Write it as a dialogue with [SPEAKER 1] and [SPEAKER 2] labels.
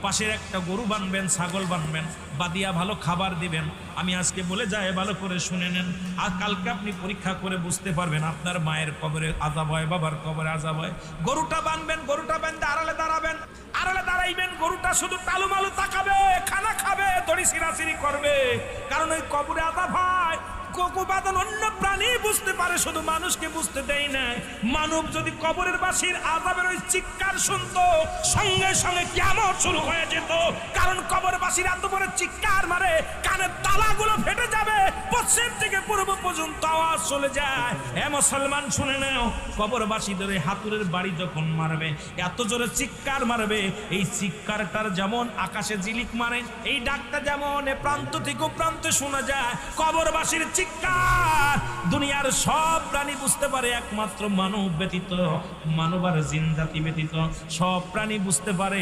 [SPEAKER 1] পাশের একটা গরু বানবেন, ছাগল বানবেন, বাদিয়া ভালো খাবার দিবেন। আমি আজকে বলে যাই, ভালো করে শুনে নেন। আর কালকে আপনি পরীক্ষা করে বুঝতে পারবেন আপনার মায়ের কবরে আযাব হয়, বাবার কবরে আযাব হয়। গরুটা বানবেন, গরুটা বানতে আড়ালে দাঁড়াবেন, আড়ালে দাঁড়াইবেন। গরুটা শুধু টালুমালু তাকাবে, খানা খাবে, দড়ি ছিঁড়াছিঁড়ি করবে, কারণ ওই কবরে আযাব হয়। কোকুবাদন অন্য প্রাণী বুঝতে পারে, শুধু মানুষকে বুঝতে দেয় না। মানব যদি কবরের বাসীর আযাবের ওই চিৎকার শুনতো, সঙ্গে সঙ্গে কিয়ামত শুরু হয়ে যেত। কারণ কবরবাসীর এত বড় চিৎকার মারে, কানের তালাগুলো ফেটে যাবে, পশ্চিম থেকে পূর্ব পর্যন্ত আওয়াজ চলে যায়। হে মুসলমান শুনে নাও, কবরবাসীদের হাতুড়ের বাড়ি যখন মারবে, এত জোরে চিৎকার মারবে, এই চিৎকারটার যেমন আকাশে ঝিলিক মারে, এই ডাকটা যেমন এ প্রান্ত থেকে প্রান্তে শোনা যায়। কবরবাসীর চিৎকার দুনিয়ার সব প্রাণী বুঝতে পারে, একমাত্র মানব ব্যতীত, মানব আর জিন জাতি ব্যতীত সব প্রাণী বুঝতে পারে।